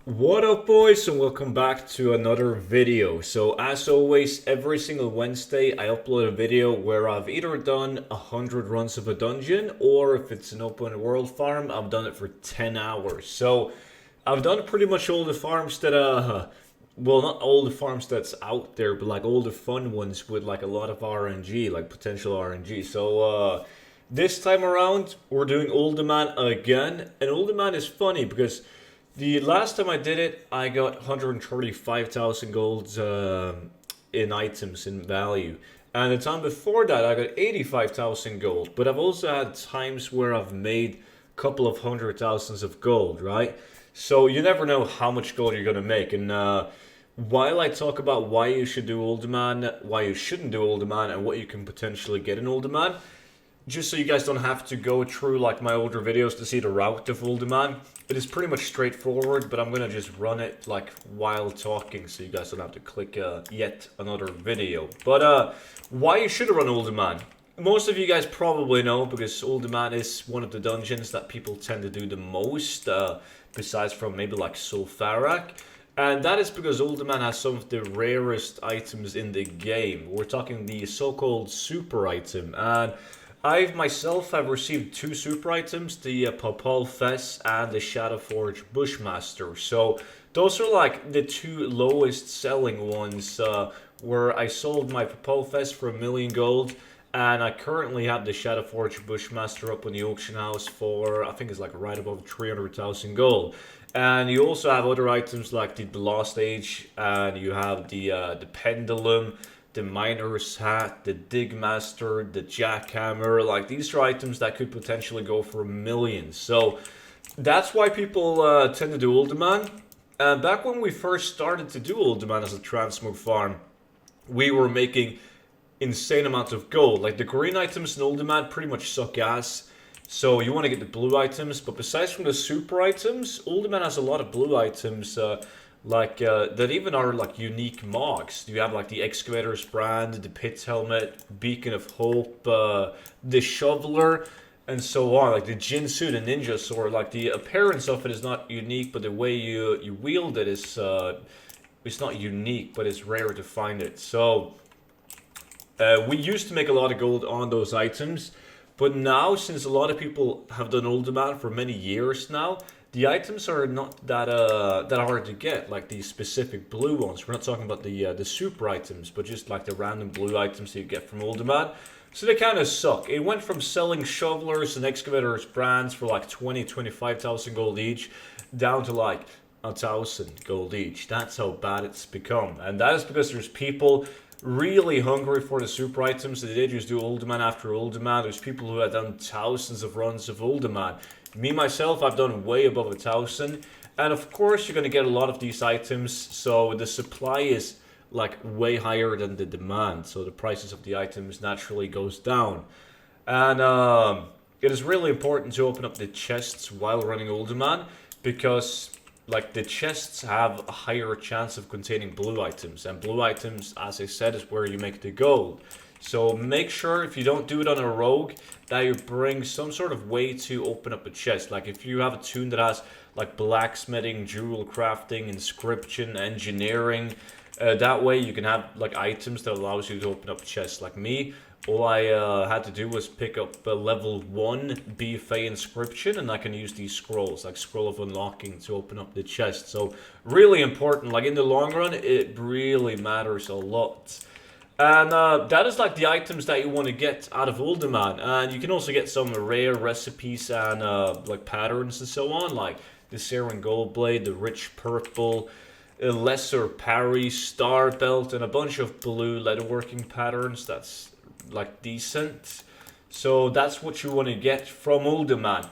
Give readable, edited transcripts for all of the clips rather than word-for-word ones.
What up, boys, and welcome back to another video. So as always, every single Wednesday I upload a video where I've either done 100 runs of a dungeon, or if it's an open world farm, I've done it for 10 hours. So I've done pretty much all the farms that well, not all the farms that's out there, but like all the fun ones with like a lot of RNG, like potential RNG. So this time around we're doing ULDAMAN again, and ULDAMAN is funny because the last time I did it, I got 135,000 golds in items in value. And the time before that, I got 85,000 gold. But I've also had times where I've made a couple of hundred thousands of gold, right? So you never know how much gold you're going to make. And while I talk about why you should do ULDAMAN, why you shouldn't do ULDAMAN, and what you can potentially get in ULDAMAN, just so you guys don't have to go through like my older videos to see the route of ULDAMAN. It is pretty much straightforward, but I'm gonna just run it like while talking so you guys don't have to click yet another video. But why you should run ULDAMAN? Most of you guys probably know, because ULDAMAN is one of the dungeons that people tend to do the most, besides from maybe like Sulfarak. And that is because ULDAMAN has some of the rarest items in the game. We're talking the so-called super item, and I myself have received two super items, the Popol Fess and the Shadowforge Bushmaster. So those are like the two lowest selling ones, where I sold my Popol Fess for 1,000,000 gold, and I currently have the Shadowforge Bushmaster up on the auction house for, I think it's like right above 300,000 gold. And you also have other items like the Blast Age, and you have the Pendulum, the Miner's Hat, the Digmaster, the Jackhammer. Like, these are items that could potentially go for millions. So that's why people tend to do ULDAMAN. And back when we first started to do ULDAMAN as a transmog farm, we were making insane amounts of gold. Like, the green items in ULDAMAN pretty much suck ass. So you want to get the blue items. But besides from the super items, ULDAMAN has a lot of blue items, that even are like unique mogs. You have like the Excavator's Brand, the Pit's Helmet, Beacon of Hope, the Shoveler, and so on. Like the Jinsu, the Ninja Sword. Like, the appearance of it is not unique, but the way you wield it is it's not unique, but it's rare to find it. So we used to make a lot of gold on those items, but now, since a lot of people have done ULDAMAN for many years now, the items are not that hard to get, like the specific blue ones. We're not talking about the super items, but just like the random blue items that you get from ULDAMAN. So they kind of suck. It went from selling shovelers and excavators brands for like 25,000 gold each, down to like 1,000 gold each. That's how bad it's become, and that is because there's people really hungry for the super items. They just do ULDAMAN after ULDAMAN. There's people who have done thousands of runs of ULDAMAN. Me, myself, I've done way above 1,000. And of course, you're going to get a lot of these items. So the supply is like way higher than the demand. So the prices of the items naturally goes down. And it is really important to open up the chests while running ULDAMAN, because like the chests have a higher chance of containing blue items. And blue items, as I said, is where you make the gold. So make sure, if you don't do it on a rogue, that you bring some sort of way to open up a chest. Like if you have a toon that has like blacksmithing, jewel crafting, inscription, engineering, that way you can have like items that allows you to open up chests. Like me, all I had to do was pick up a level 1 BFA inscription, and I can use these scrolls, like Scroll of Unlocking, to open up the chest. So really important. Like in the long run, it really matters a lot. And that is like the items that you want to get out of ULDAMAN. And you can also get some rare recipes and like patterns and so on, like the Saren Gold Blade, the Rich Purple, a Lesser Parry, Star Belt, and a bunch of blue leatherworking patterns that's like decent. So that's what you want to get from ULDAMAN.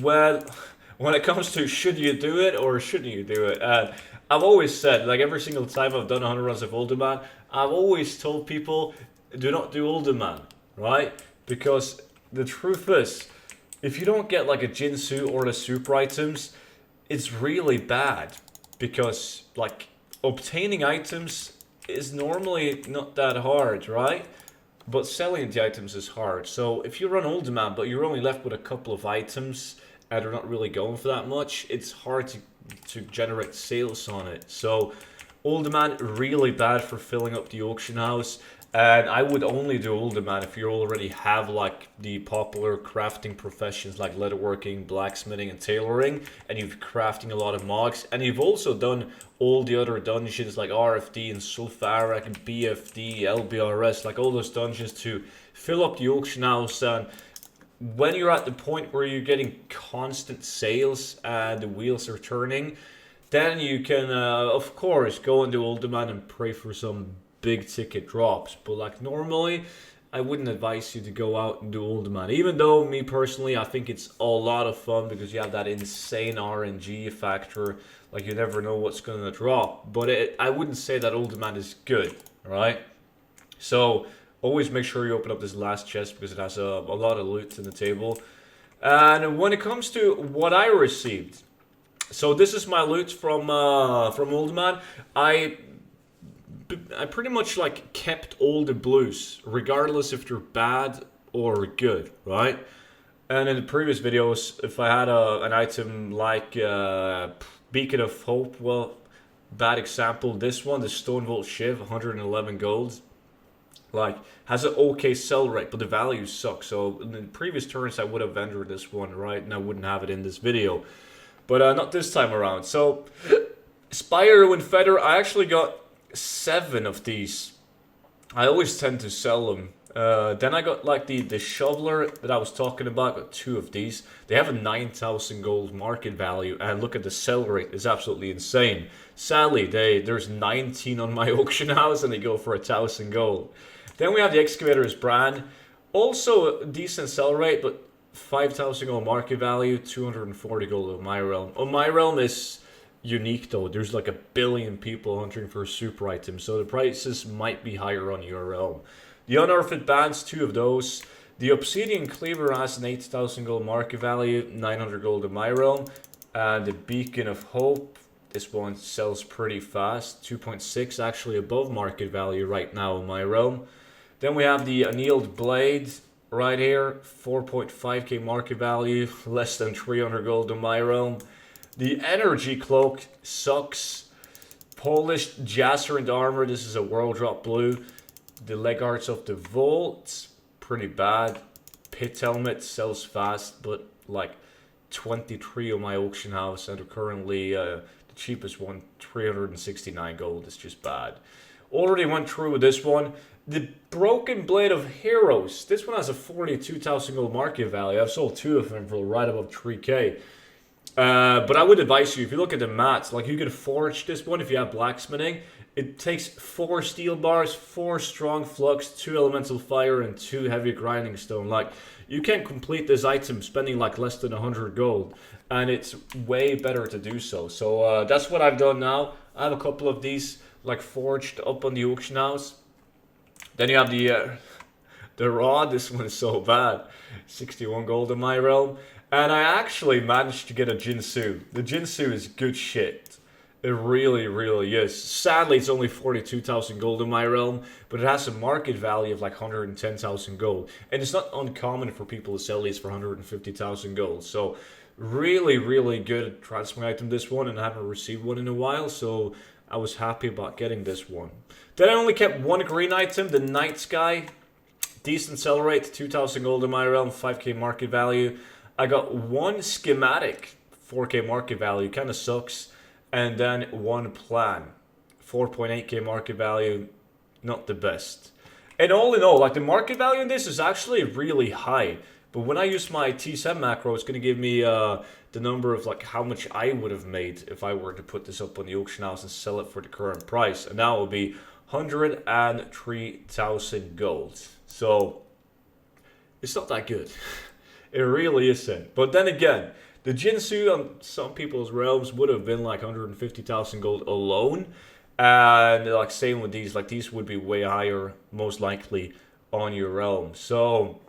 Well, when it comes to should you do it or shouldn't you do it, I've always said, like every single time I've done 100 runs of ULDAMAN, I've always told people, do not do ULDAMAN, right? Because the truth is, if you don't get like a Jinsu or the super items, it's really bad. Because like obtaining items is normally not that hard, right? But selling the items is hard. So if you run ULDAMAN, but you're only left with a couple of items and they're not really going for that much, it's hard to to generate sales on it. So ULDAMAN really bad for filling up the auction house. And I would only do ULDAMAN if you already have like the popular crafting professions like leatherworking, blacksmithing, and tailoring, and you've crafting a lot of mods, and you've also done all the other dungeons like RFD and Sulfaric and BFD, LBRS, like all those dungeons to fill up the auction house. And when you're at the point where you're getting constant sales and the wheels are turning, then you can, of course, go into ULDAMAN and pray for some big ticket drops. But like normally, I wouldn't advise you to go out and do ULDAMAN. Even though, me personally, I think it's a lot of fun because you have that insane RNG factor. Like you never know what's going to drop. But I wouldn't say that ULDAMAN is good, right? So always make sure you open up this last chest because it has a lot of loot in the table. And when it comes to what I received, so this is my loot from ULDAMAN. I pretty much like kept all the blues, regardless if they're bad or good, right? And in the previous videos, if I had an item like Beacon of Hope, well, bad example, this one, the Stone Vault Shiv, 111 gold, like, has an okay sell rate, but the value sucks. So in the previous turns, I would have entered this one, right? And I wouldn't have it in this video. But not this time around. So, Spyro and Feather, I actually got 7 of these. I always tend to sell them. Then I got like the shoveler that I was talking about. I got 2 of these. They have a 9,000 gold market value, and look at the sell rate, it's absolutely insane. Sadly, there's 19 on my auction house, and they go for 1,000 gold. Then we have the Excavator's Brand, also a decent sell rate, but 5,000 gold market value, 240 gold on my realm. On my realm is unique though. There's like 1 billion people hunting for super items, so the prices might be higher on your realm. The Unearthed Bands, 2 of those. The Obsidian Cleaver has an 8,000 gold market value, 900 gold in my realm. And the Beacon of Hope, this one sells pretty fast, 2.6 actually above market value right now in my realm. Then we have the Annealed Blade right here, 4.5k market value, less than 300 gold in my realm. The Energy Cloak sucks. Polished Jazzerant Armor, this is a World Drop Blue. The Leg Arts of the Vault, pretty bad. Pit Helmet sells fast, but like 23 on my auction house, and currently the cheapest one, 369 gold, is just bad. Already went through with this one. The Broken Blade of Heroes, this one has a 42,000 gold market value. I've sold 2 of them for right above 3k. But I would advise you, if you look at the mats, like you could forge this one if you have blacksmithing. It takes 4 steel bars, 4 strong flux, 2 elemental fire, and 2 heavy grinding stone. Like, you can complete this item spending like less than 100 gold, and it's way better to do so. So that's what I've done now. I have a couple of these like forged up on the auction house. Then you have the rod. This one is so bad, 61 gold in my realm. And I actually managed to get a Jinsu. The Jinsu is good shit. It really, really is. Sadly, it's only 42,000 gold in my realm, but it has a market value of like 110,000 gold. And it's not uncommon for people to sell these for 150,000 gold. So really, really good transfer item, this one, and I haven't received one in a while, so I was happy about getting this one. Then I only kept 1 green item, the Night Sky. Decent sell rate, 2,000 gold in my realm, 5k market value. I got 1 schematic, 4k market value, kind of sucks. And then 1 plan, 4.8k market value, not the best. And all in all, like the market value in this is actually really high. But when I use my T7 macro, it's going to give me the number of like how much I would have made if I were to put this up on the auction house and sell it for the current price. And that will be 103,000 gold. So it's not that good. It really isn't. But then again, the Jinsu on some people's realms would have been like 150,000 gold alone. And like same with these, like these would be way higher, most likely, on your realm. So,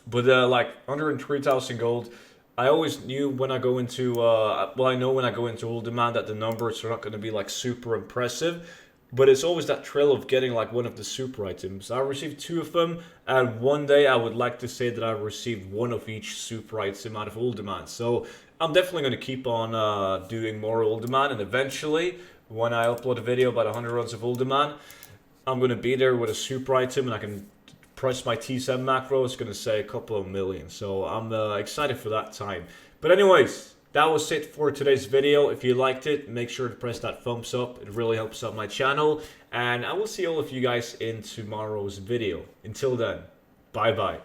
but like 103,000 gold, I always knew when I go into, well, I know when I go into ULDAMAN that the numbers are not going to be like super impressive. But it's always that thrill of getting like one of the super items. I received 2 of them, and one day I would like to say that I received 1 of each super item out of ULDAMAN. So I'm definitely going to keep on doing more ULDAMAN, and eventually, when I upload a video about 100 runs of ULDAMAN, I'm going to be there with a super item, and I can press my T7 macro. It's going to say a couple of million, so I'm excited for that time. But anyways, that was it for today's video. If you liked it, make sure to press that thumbs up. It really helps out my channel, and I will see all of you guys in tomorrow's video. Until then, bye bye.